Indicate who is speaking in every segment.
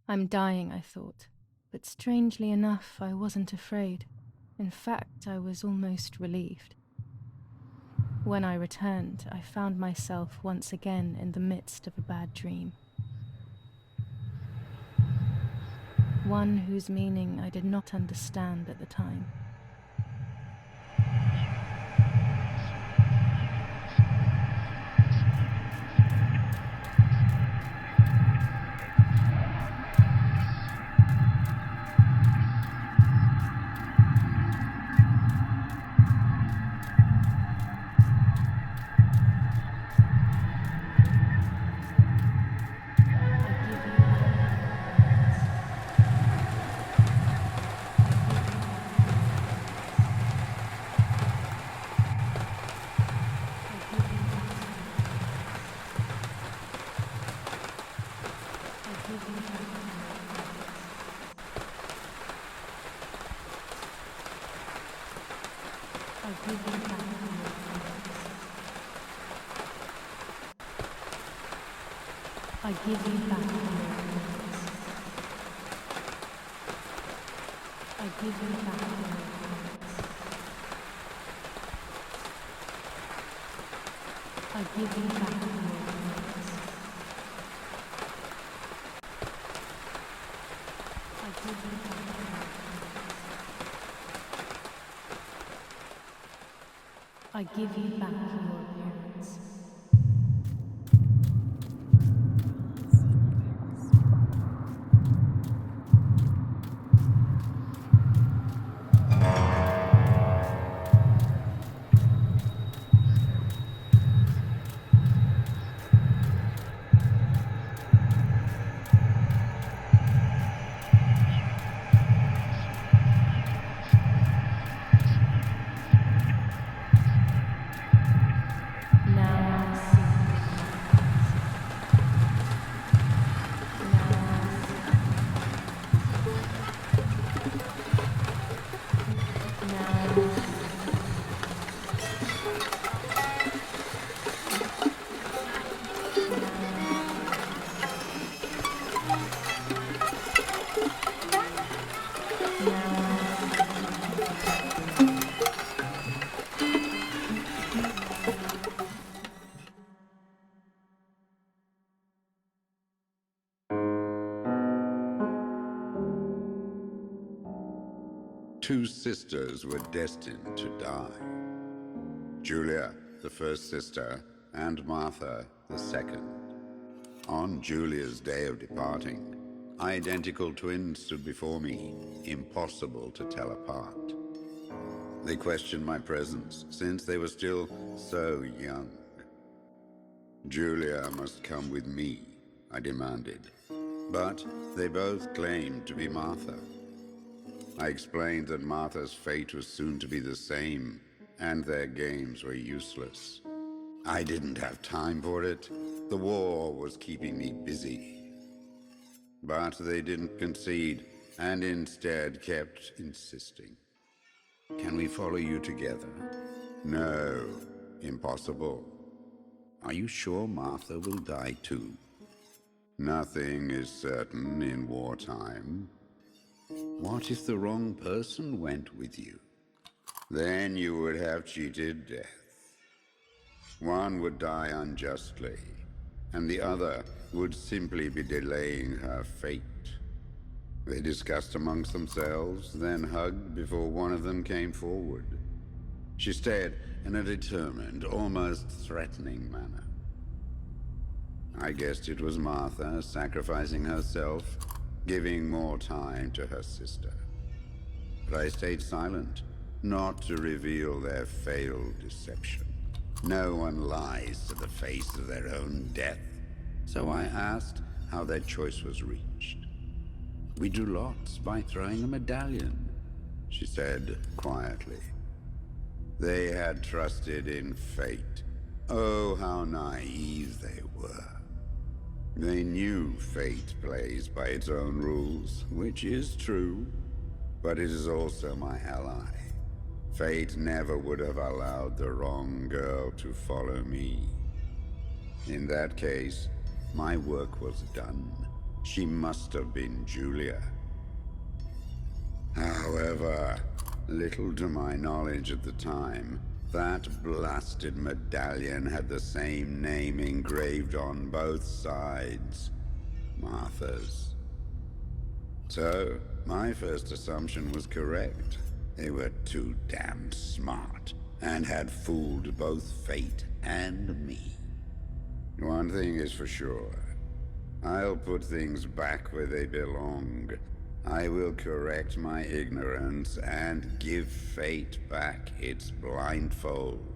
Speaker 1: I'm dying, I thought, but strangely enough, I wasn't afraid. In fact, I was almost relieved. When I returned, I found myself once again in the midst of a bad dream. One whose meaning I did not understand at the time. I give you back your words. I give you back your words. I give you back your words. I give you back your words. I give you back your appearance.
Speaker 2: Two sisters were destined to die. Giulia, the first sister, and Martha, the second. On Giulia's day of departing, identical twins stood before me, impossible to tell apart. They questioned my presence, since they were still so young. Giulia must come with me, I demanded, but they both claimed to be Martha. I explained that Martha's fate was soon to be the same, and their games were useless. I didn't have time for it. The war was keeping me busy. But they didn't concede, and instead kept insisting. Can we follow you together? No, impossible. Are you sure Martha will die too? Nothing is certain in wartime. What if the wrong person went with you? Then you would have cheated death. One would die unjustly, and the other would simply be delaying her fate. They discussed amongst themselves, then hugged before one of them came forward. She stared in a determined, almost threatening manner. I guessed it was Martha sacrificing herself, giving more time to her sister. But I stayed silent, not to reveal their failed deception. No one lies to the face of their own death, so I asked how their choice was reached. We drew lots by throwing a medallion, she said quietly. They had trusted in fate. Oh, how naive they were. They knew fate plays by its own rules, which is true, but it is also my ally. Fate never would have allowed the wrong girl to follow me. In that case, my work was done. She must have been Giulia. However, little to my knowledge at the time, that blasted medallion had the same name engraved on both sides. Martha's. So, my first assumption was correct. They were too damn smart, and had fooled both fate and me. One thing is for sure. I'll put things back where they belong. I will correct my ignorance and give fate back its blindfold.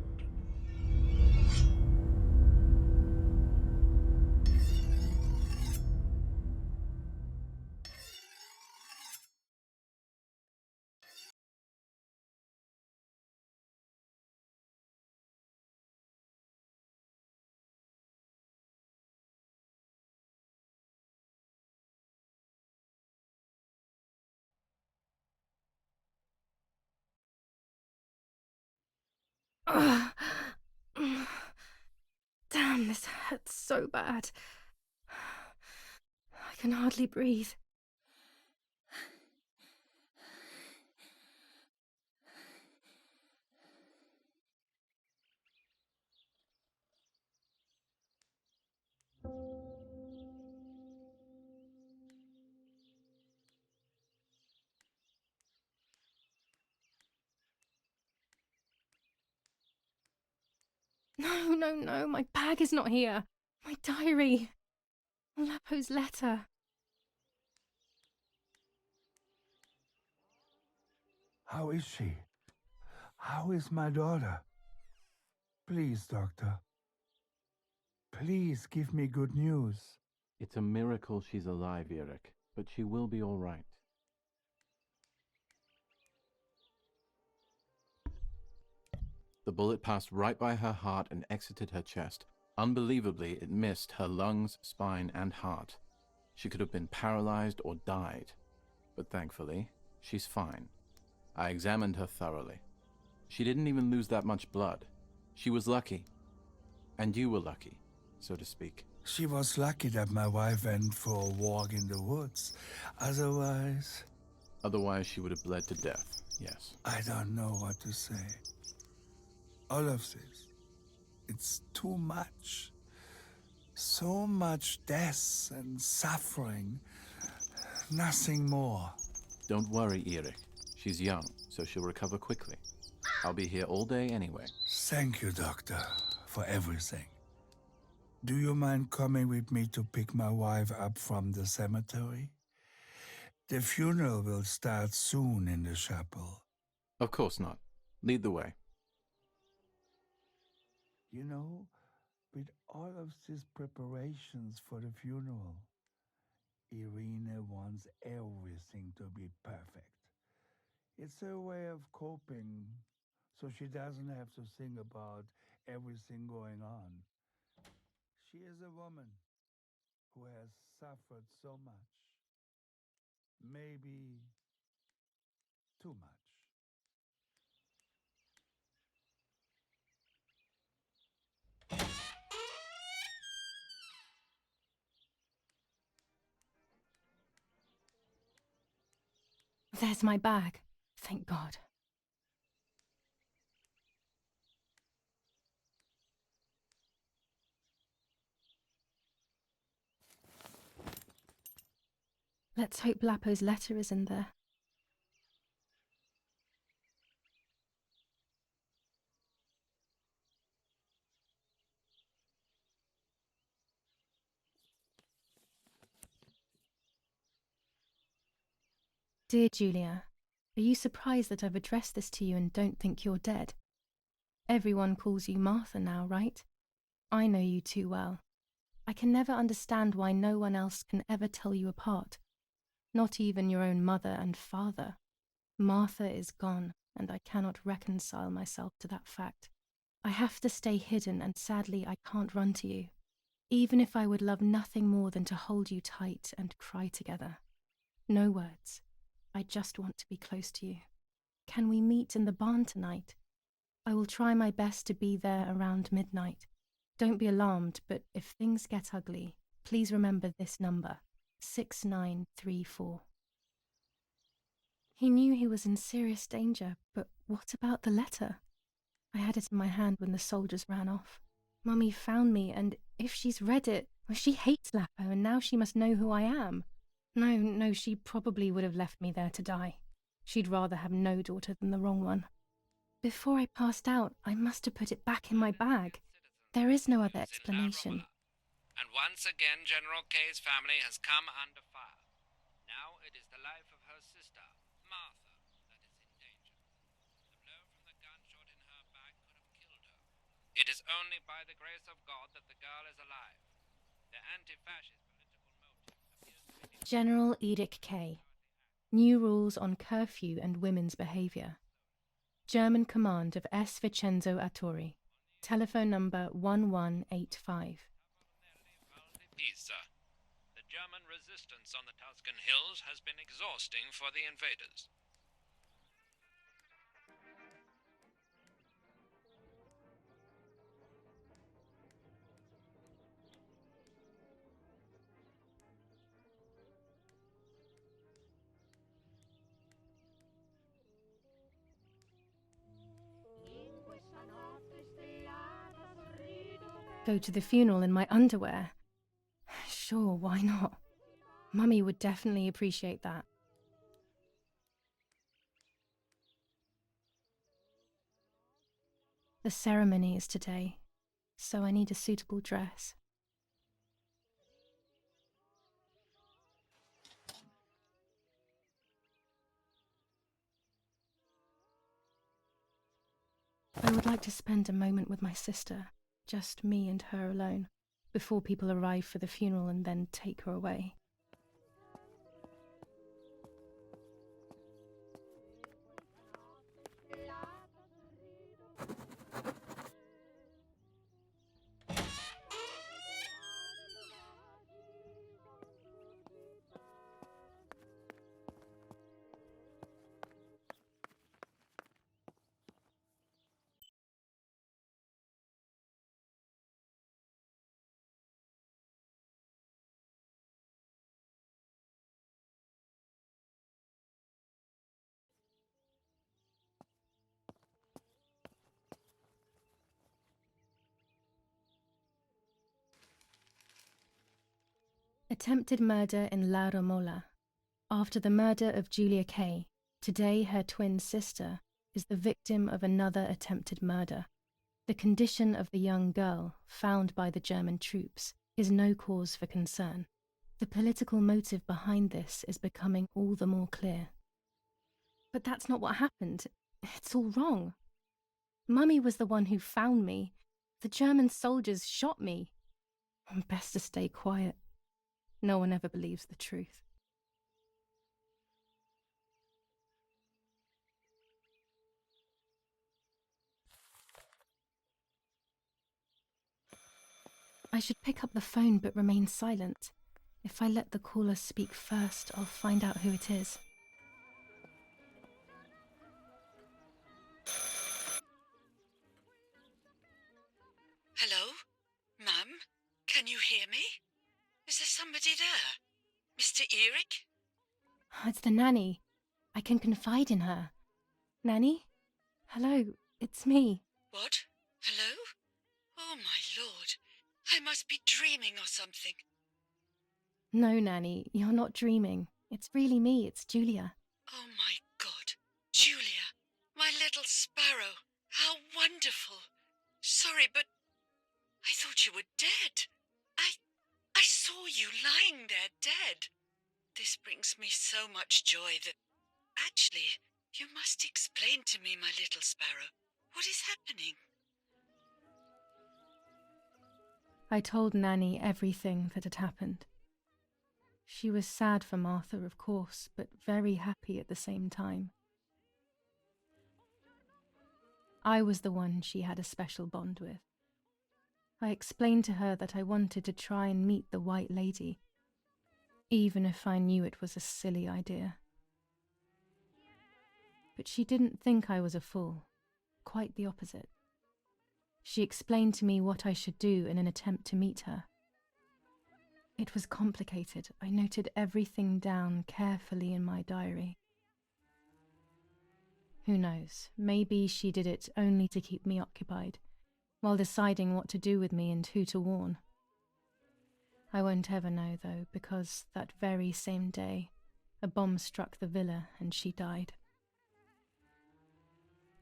Speaker 1: Ugh. Damn, this hurts so bad. I can hardly breathe. No, my bag is not here. My diary. Lapo's letter.
Speaker 3: How is she? How is my daughter? Please, doctor. Please give me good news.
Speaker 4: It's a miracle she's alive, Eric, but she will be all right. The bullet passed right by her heart and exited her chest. Unbelievably, it missed her lungs, spine, and heart. She could have been paralyzed or died. But thankfully, she's fine. I examined her thoroughly. She didn't even lose that much blood. She was lucky. And you were lucky, so to speak.
Speaker 3: She was lucky that my wife went for a walk in the woods. Otherwise,
Speaker 4: Otherwise, she would have bled to death, yes.
Speaker 3: I don't know what to say. All of this, it's too much. So much death and suffering. Nothing more.
Speaker 4: Don't worry, Eric. She's young, so she'll recover quickly. I'll be here all day anyway.
Speaker 3: Thank you, doctor, for everything. Do you mind coming with me to pick my wife up from the cemetery? The funeral will start soon in the chapel.
Speaker 4: Of course not. Lead the way.
Speaker 3: You know, with all of these preparations for the funeral, Irina wants everything to be perfect. It's her way of coping, so she doesn't have to think about everything going on. She is a woman who has suffered so much. Maybe too much.
Speaker 1: There's my bag. Thank God. Let's hope Lapo's letter is in there. Dear Giulia, are you surprised that I've addressed this to you and don't think you're dead? Everyone calls you Martha now, right? I know you too well. I can never understand why no one else can ever tell you apart. Not even your own mother and father. Martha is gone, and I cannot reconcile myself to that fact. I have to stay hidden, and sadly I can't run to you. Even if I would love nothing more than to hold you tight and cry together. No words. I just want to be close to you. Can we meet in the barn tonight? I will try my best to be there around midnight. Don't be alarmed, but if things get ugly, please remember this number. 6934. He knew he was in serious danger, but what about the letter? I had it in my hand when the soldiers ran off. Mummy found me, and if she's read it, well, she hates Lapo, and now she must know who I am. No, she probably would have left me there to die. She'd rather have no daughter than the wrong one. Before I passed out, I must have put it back in my bag. There is no other explanation.
Speaker 5: And once again, General K's family has come under fire. Now it is the life of her sister, Martha, that is in danger. The blow from the gunshot in her back could have killed her. It is only by the grace of God that the girl is alive. The anti-fascist political motive appears to be...
Speaker 1: General Edict K. New rules on curfew and women's behaviour. German command of S. Vincenzo Attori. Telephone number 1185.
Speaker 5: The German resistance on the Toscan hills has been exhausting for the invaders.
Speaker 1: Go to the funeral in my underwear? Sure, why not? Mummy would definitely appreciate that. The ceremony is today, so I need a suitable dress. I would like to spend a moment with my sister, just me and her alone, before people arrive for the funeral and then take her away. Attempted murder in La Romola. After the murder of Giulia K., today her twin sister is the victim of another attempted murder. The condition of the young girl, found by the German troops, is no cause for concern. The political motive behind this is becoming all the more clear. But that's not what happened. It's all wrong. Mummy was the one who found me. The German soldiers shot me. Best to stay quiet. No one ever believes the truth. I should pick up the phone but remain silent. If I let the caller speak first, I'll find out who it is.
Speaker 6: Hello? Mum? Can you hear me? Is there somebody there? Mr. Eric?
Speaker 1: It's the nanny. I can confide in her. Nanny? Hello, it's me.
Speaker 6: What? Hello? Oh my lord. I must be dreaming or something.
Speaker 1: No, Nanny, you're not dreaming. It's really me, it's Giulia.
Speaker 6: Oh my God. Giulia, my little sparrow. How wonderful. Sorry, but I thought you were dead. I saw you lying there dead. This brings me so much joy that... Actually, you must explain to me, my little sparrow. What is happening?
Speaker 1: I told Nanny everything that had happened. She was sad for Martha, of course, but very happy at the same time. I was the one she had a special bond with. I explained to her that I wanted to try and meet the White Lady, even if I knew it was a silly idea. But she didn't think I was a fool, quite the opposite. She explained to me what I should do in an attempt to meet her. It was complicated. I noted everything down carefully in my diary. Who knows, maybe she did it only to keep me occupied, while deciding what to do with me and who to warn. I won't ever know, though, because that very same day, a bomb struck the villa and she died.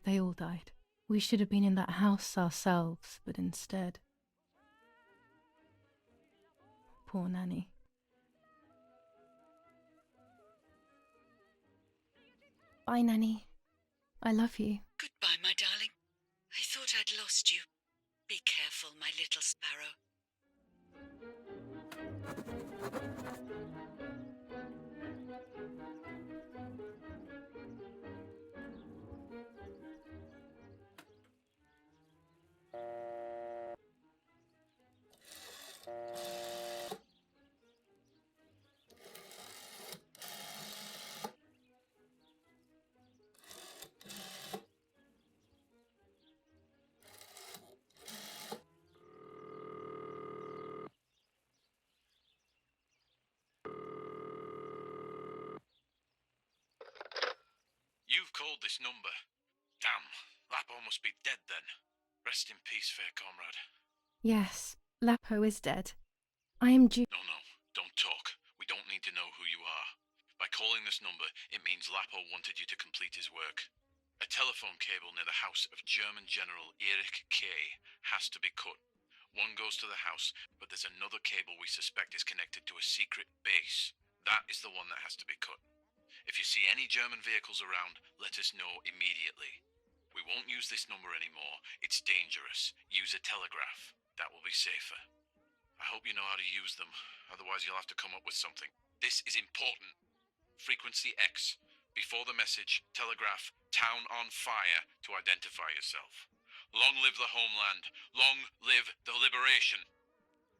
Speaker 1: They all died. We should have been in that house ourselves, but instead... Poor Nanny. Bye, Nanny. I love you.
Speaker 6: Goodbye, my darling. I thought I'd lost you. Be careful, my little sparrow.
Speaker 7: You've called this number. Damn, Lapo must be dead then. Rest in peace, fair comrade.
Speaker 1: Yes, Lapo is dead. I am
Speaker 7: No, don't talk. We don't need to know who you are. By calling this number, it means Lapo wanted you to complete his work. A telephone cable near the house of German General Erich K. has to be cut. One goes to the house, but there's another cable we suspect is connected to a secret base. That is the one that has to be cut. If you see any German vehicles around, let us know immediately. We won't use this number anymore. It's dangerous. Use a telegraph. That will be safer. I hope you know how to use them. Otherwise, you'll have to come up with something. This is important. Frequency X. Before the message, telegraph "Town on fire" to identify yourself. Long live the homeland. Long live the liberation.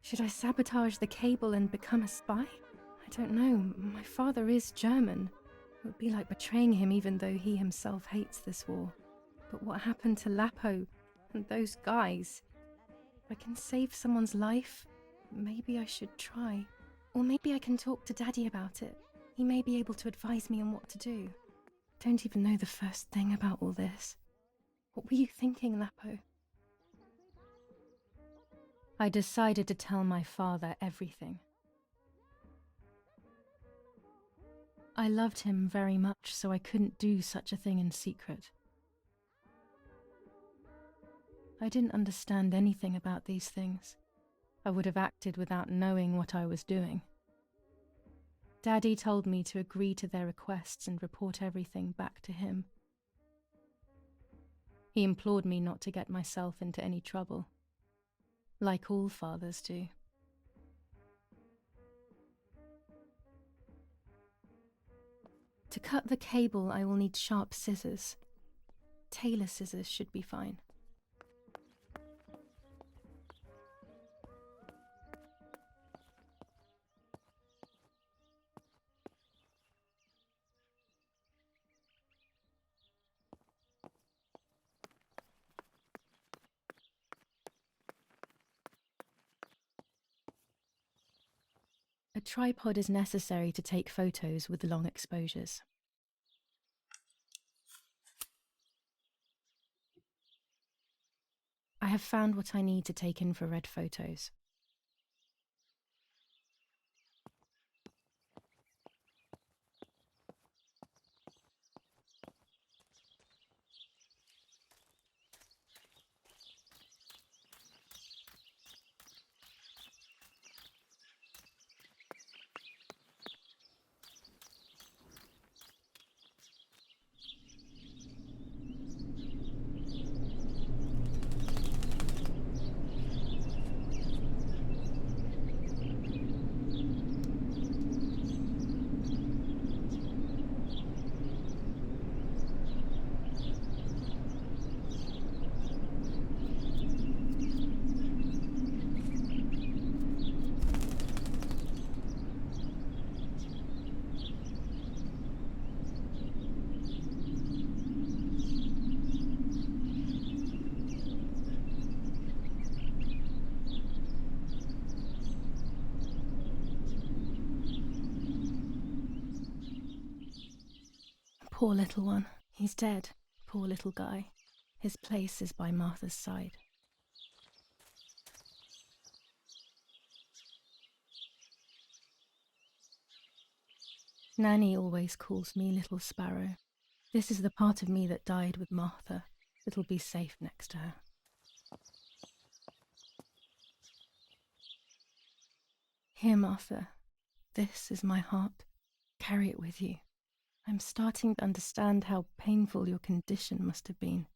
Speaker 1: Should I sabotage the cable and become a spy? I don't know. My father is German. It would be like betraying him even though he himself hates this war. But what happened to Lapo and those guys? If I can save someone's life, maybe I should try. Or maybe I can talk to Daddy about it. He may be able to advise me on what to do. Don't even know the first thing about all this. What were you thinking, Lapo? I decided to tell my father everything. I loved him very much, so I couldn't do such a thing in secret. I didn't understand anything about these things. I would have acted without knowing what I was doing. Daddy told me to agree to their requests and report everything back to him. He implored me not to get myself into any trouble, like all fathers do. To cut the cable, I will need sharp scissors. Tailor scissors should be fine. A tripod is necessary to take photos with long exposures. I have found what I need to take infrared photos. Poor little one. He's dead. Poor little guy. His place is by Martha's side. Nanny always calls me Little Sparrow. This is the part of me that died with Martha. It'll be safe next to her. Here, Martha. This is my heart. Carry it with you. I'm starting to understand how painful your condition must have been.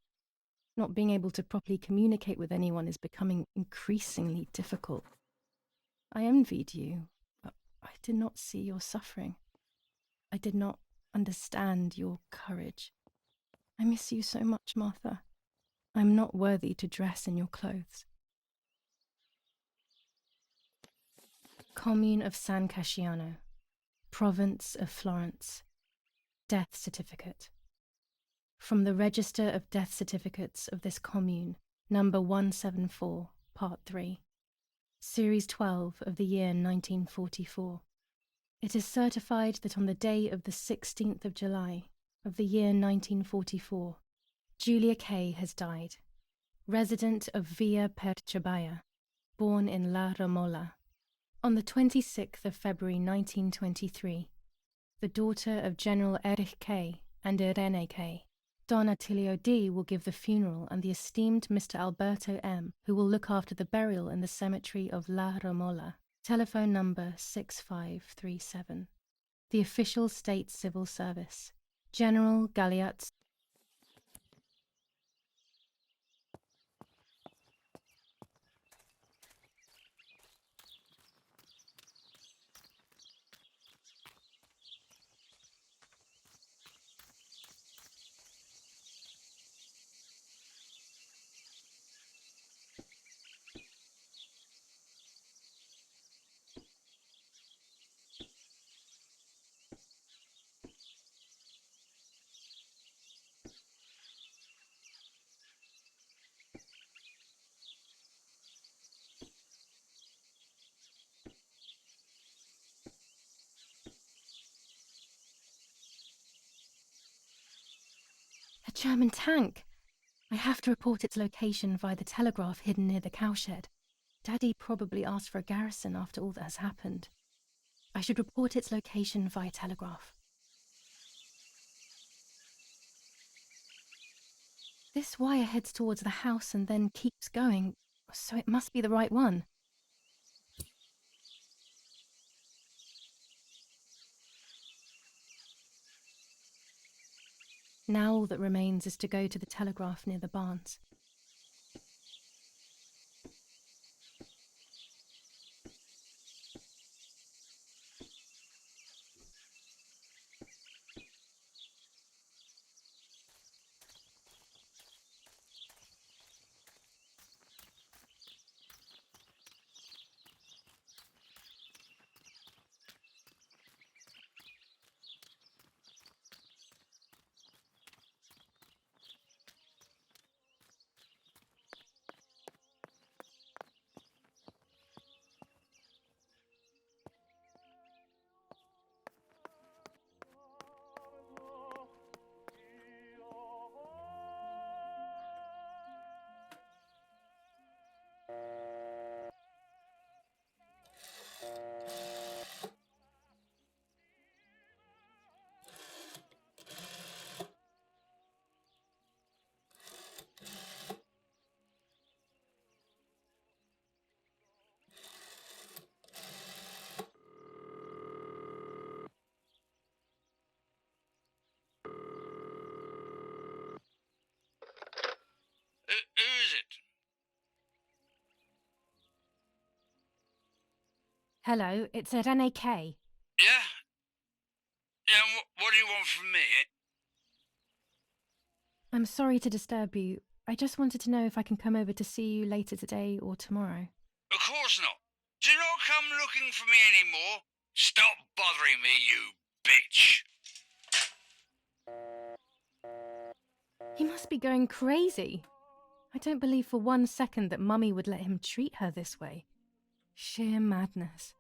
Speaker 1: Not being able to properly communicate with anyone is becoming increasingly difficult. I envied you, but I did not see your suffering. I did not understand your courage. I miss you so much, Martha. I'm not worthy to dress in your clothes. Commune of San Casciano, Province of Florence. Death certificate. From the Register of Death Certificates of this commune, number 174, part 3, series 12 of the year 1944. It is certified that on the day of the 16th of July of the year 1944, Giulia K. has died, resident of Via per Ciabaia, born in La Romola. On the 26th of February 1923, the daughter of General Erich K. and Irene K. Don Attilio D. will give the funeral, and the esteemed Mr. Alberto M., who will look after the burial in the cemetery of La Romola. Telephone number 6537. The official state civil service. General Galliat. A German tank! I have to report its location via the telegraph hidden near the cowshed. Daddy probably asked for a garrison after all that has happened. I should report its location via telegraph. This wire heads towards the house and then keeps going, so it must be the right one. Now all that remains is to go to the telegraph near the barns.
Speaker 5: Who is it?
Speaker 1: Hello, it's Irene K.
Speaker 5: Yeah? Yeah, and what do you want from me?
Speaker 1: I'm sorry to disturb you. I just wanted to know if I can come over to see you later today or tomorrow.
Speaker 5: Of course not. Do not come looking for me anymore. Stop bothering me, you bitch.
Speaker 1: He must be going crazy. I don't believe for 1 second that Mummy would let him treat her this way. Sheer madness.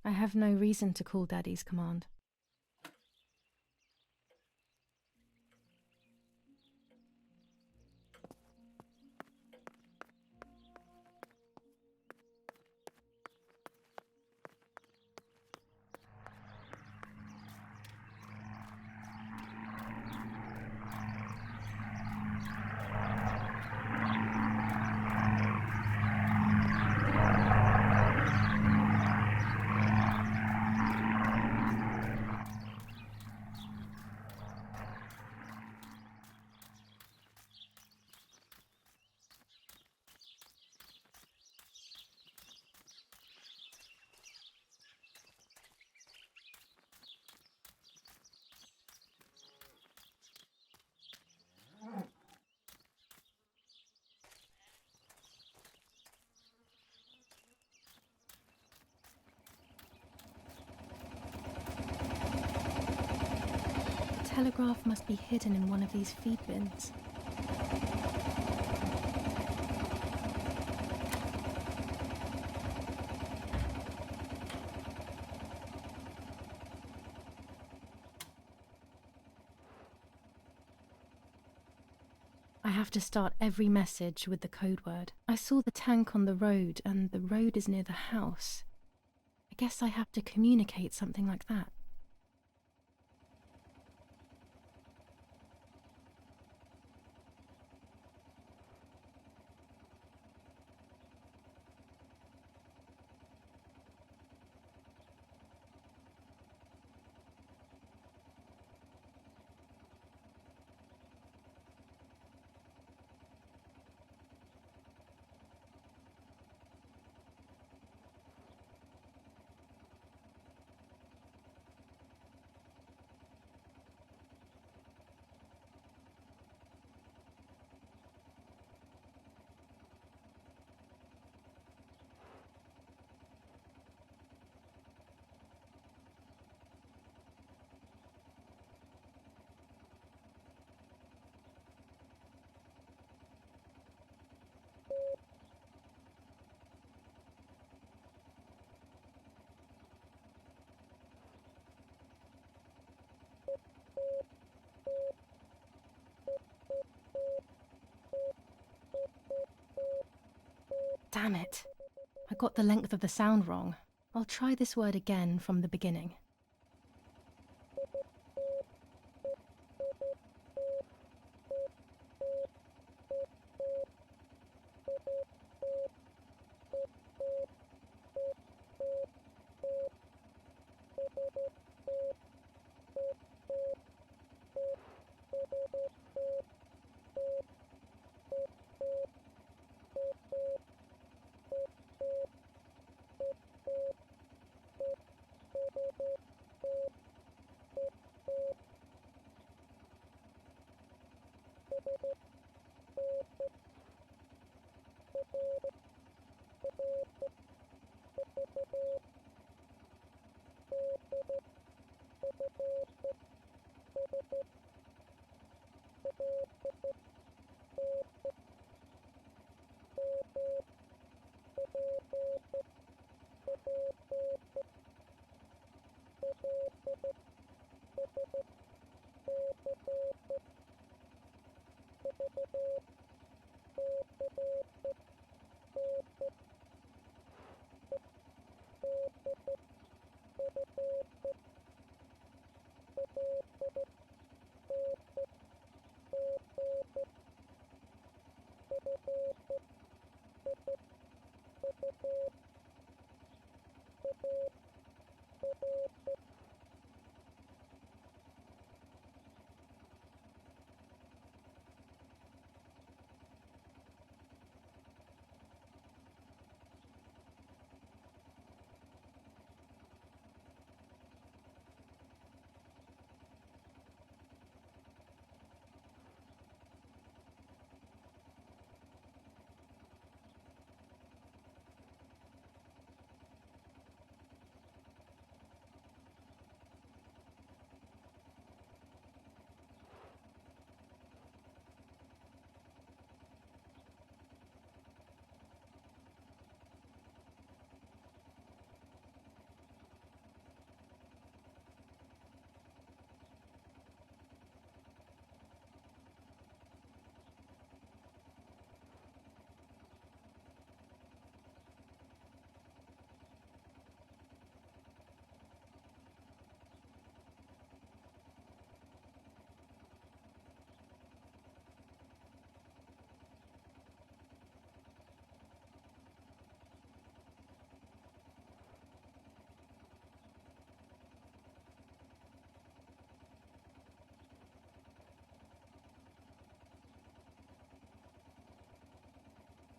Speaker 1: I have no reason to call Daddy's command. The telegraph must be hidden in one of these feed bins. I have to start every message with the code word. I saw the tank on the road, and the road is near the house. I guess I have to communicate something like that. Damn it. I got the length of the sound wrong. I'll try this word again from the beginning.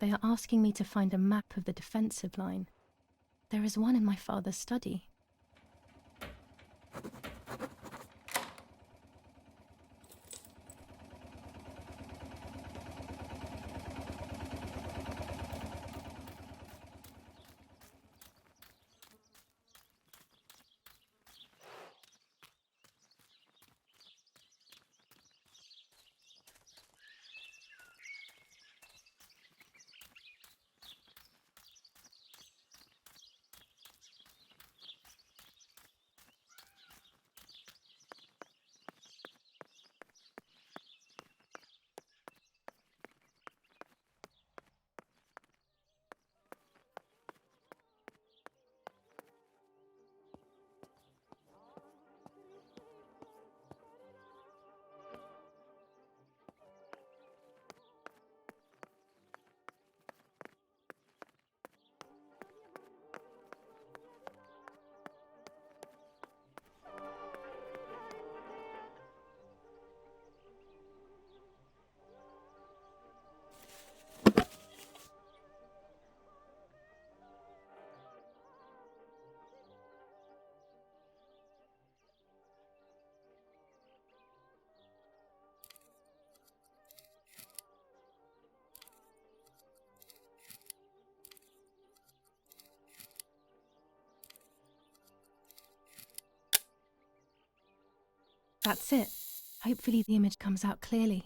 Speaker 1: They are asking me to find a map of the defensive line. There is one in my father's study. That's it. Hopefully the image comes out clearly.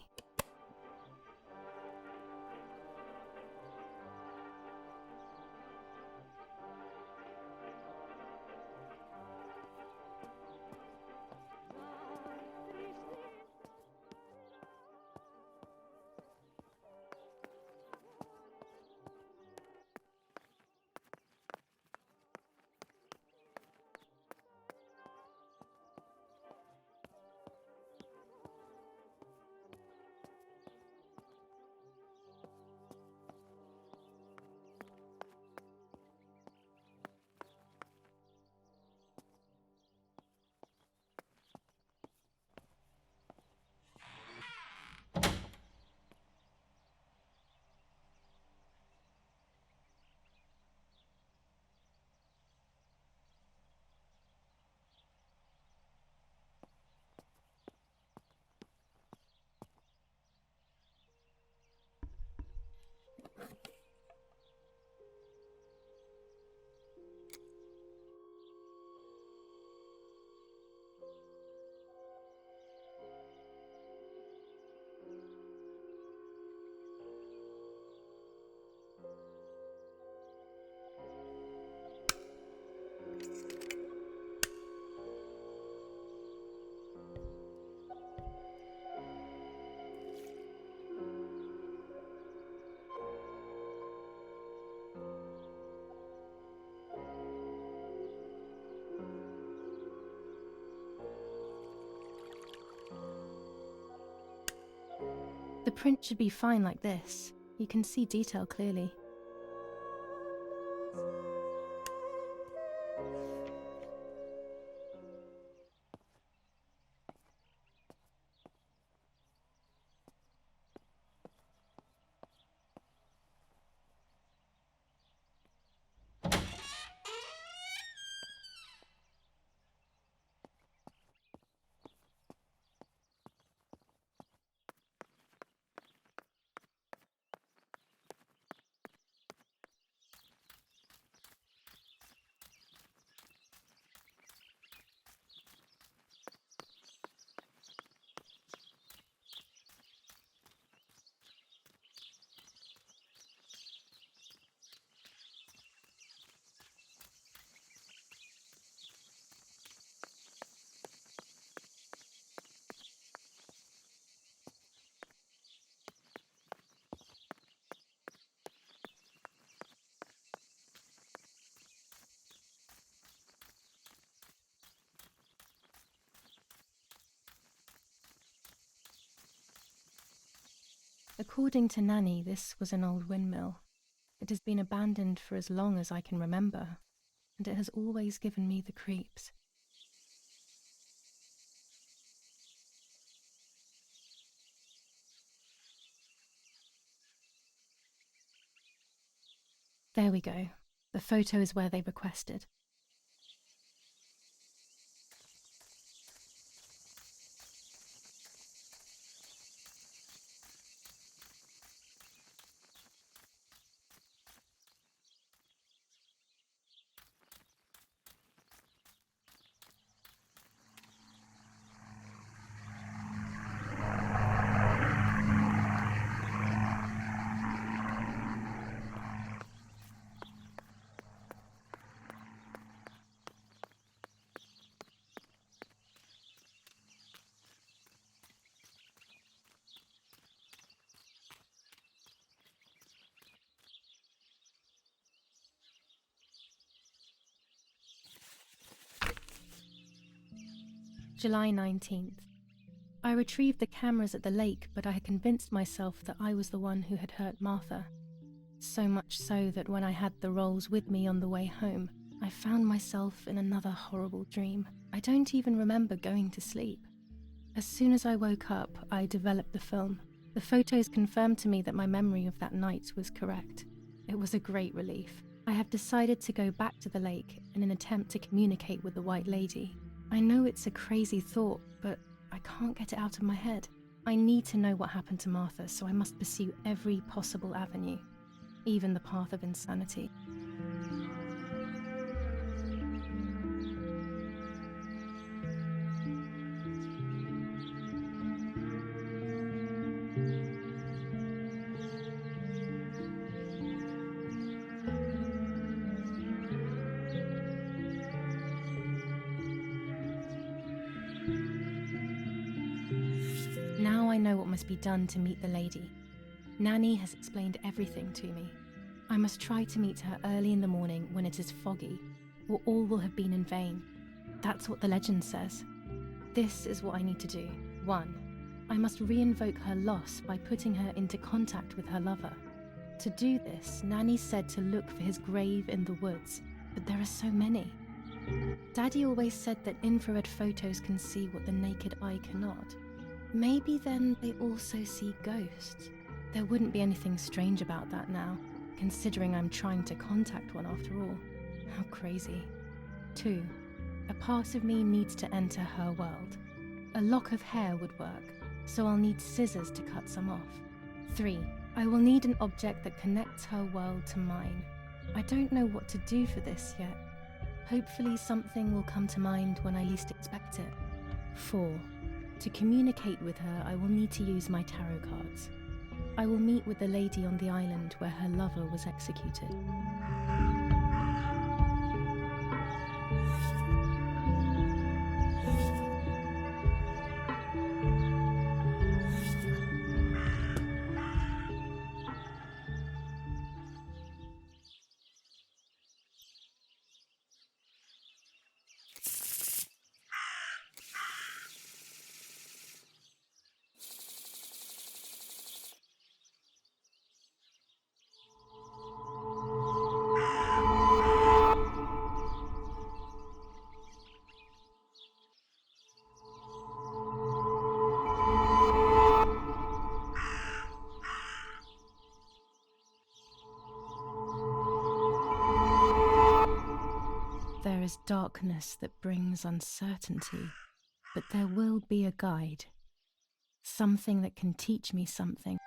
Speaker 1: The print should be fine like this. You can see detail clearly. According to Nanny, this was an old windmill. It has been abandoned for as long as I can remember, and it has always given me the creeps. There we go. The photo is where they requested. July 19th. I retrieved the cameras at the lake, but I had convinced myself that I was the one who had hurt Martha. So much so that when I had the rolls with me on the way home, I found myself in another horrible dream. I don't even remember going to sleep. As soon as I woke up, I developed the film. The photos confirmed to me that my memory of that night was correct. It was a great relief. I have decided to go back to the lake in an attempt to communicate with the White Lady. I know it's a crazy thought, but I can't get it out of my head. I need to know what happened to Martha, so I must pursue every possible avenue, even the path of insanity. Now I know what must be done to meet the lady. Nanny has explained everything to me. I must try to meet her early in the morning when it is foggy, or all will have been in vain. That's what the legend says. This is what I need to do. 1. I must re-invoke her loss by putting her into contact with her lover. To do this, Nanny said to look for his grave in the woods, but there are so many. Daddy always said that infrared photos can see what the naked eye cannot. Maybe then they also see ghosts. There wouldn't be anything strange about that now, considering I'm trying to contact one after all. How crazy. 2. A part of me needs to enter her world. A lock of hair would work, so I'll need scissors to cut some off. 3. I will need an object that connects her world to mine. I don't know what to do for this yet. Hopefully something will come to mind when I least expect it. 4. To communicate with her, I will need to use my tarot cards. I will meet with the lady on the island where her lover was executed. There is darkness that brings uncertainty, but there will be a guide. Something that can teach me something.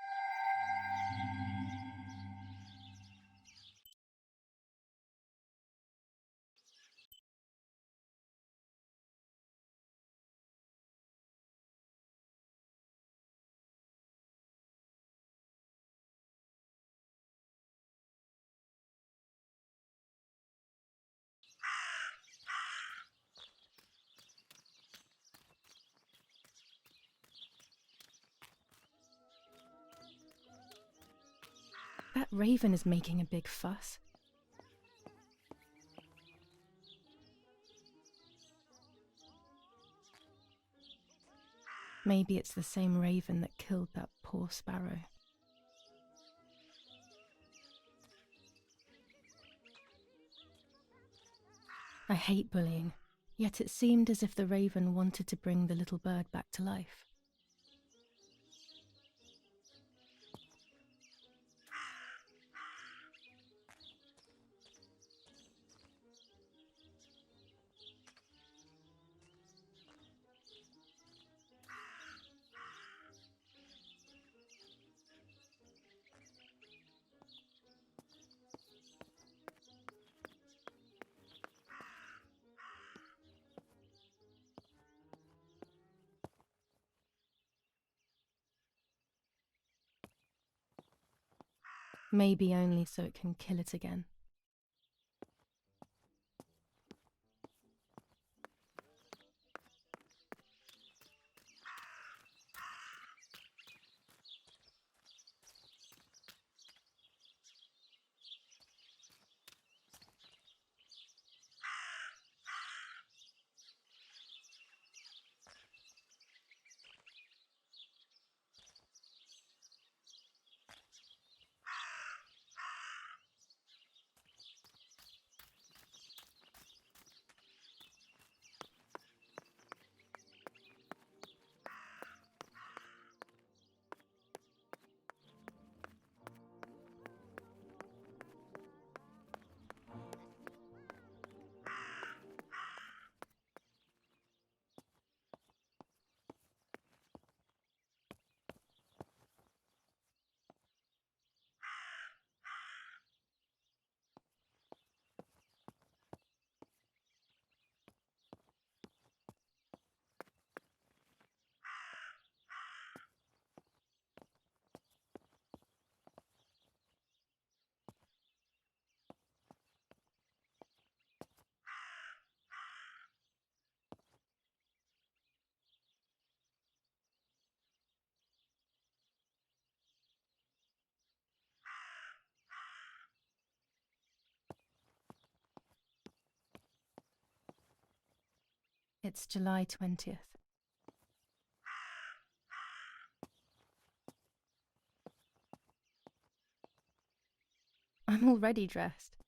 Speaker 1: That raven is making a big fuss. Maybe it's the same raven that killed that poor sparrow. I hate bullying, yet it seemed as if the raven wanted to bring the little bird back to life. Maybe only so it can kill it again. It's July 20th. I'm already dressed.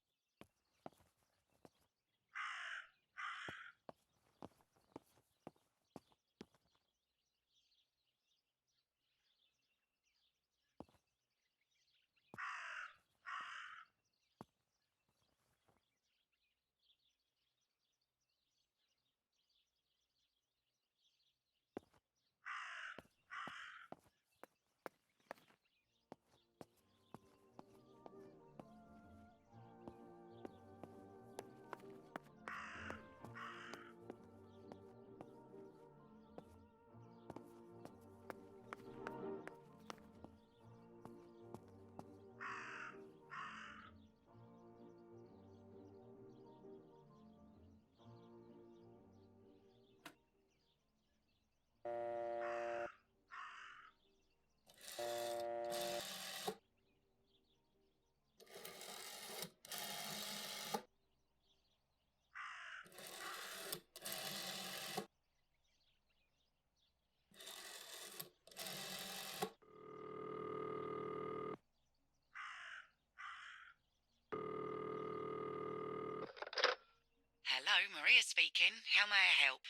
Speaker 6: Hello, Maria speaking. How may I help?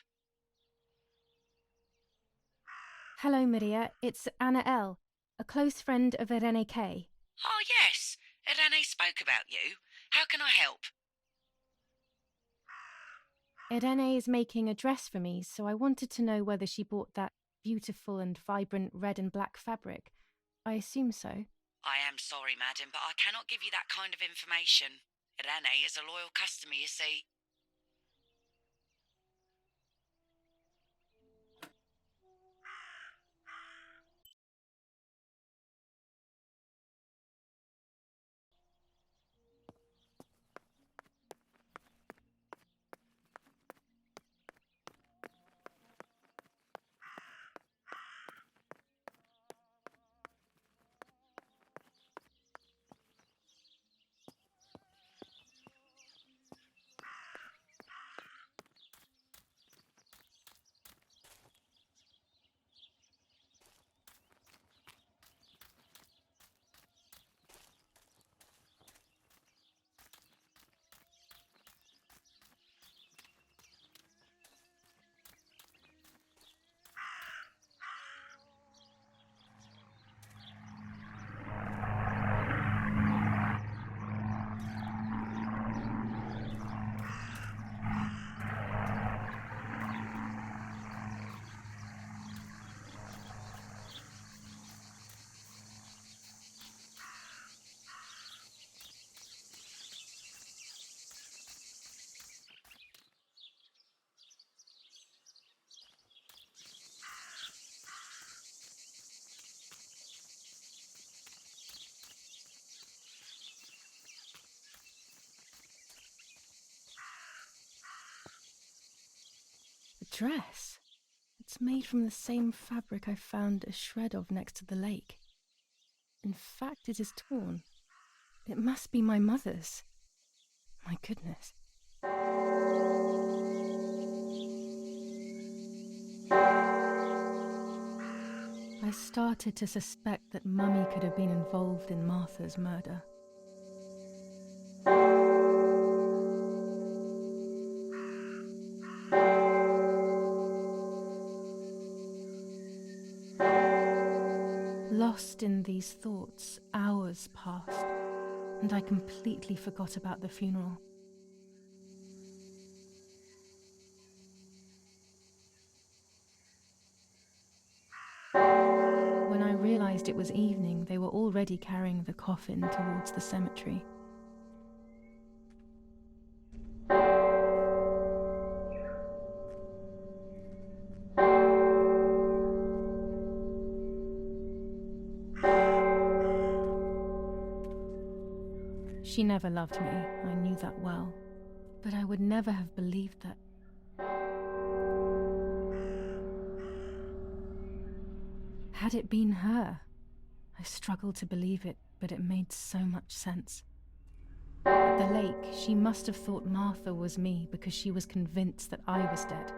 Speaker 1: Hello, Maria. It's Anna L., a close friend of Irene K.
Speaker 6: Oh, yes. Irene spoke about you. How can I help?
Speaker 1: Irene is making a dress for me, so I wanted to know whether she bought that beautiful and vibrant red and black fabric. I assume so.
Speaker 6: I am sorry, madam, but I cannot give you that kind of information. Irene is a loyal customer, you see.
Speaker 1: dress. It's made from the same fabric I found a shred of next to the lake. In fact, it is torn. It must be my mother's. My goodness. I started to suspect that Mummy could have been involved in Martha's murder. Lost in these thoughts, hours passed, and I completely forgot about the funeral. When I realized it was evening, they were already carrying the coffin towards the cemetery. She never loved me, I knew that well, but I would never have believed that. Had it been her? I struggled to believe it, but it made so much sense. At the lake, she must have thought Martha was me because she was convinced that I was dead.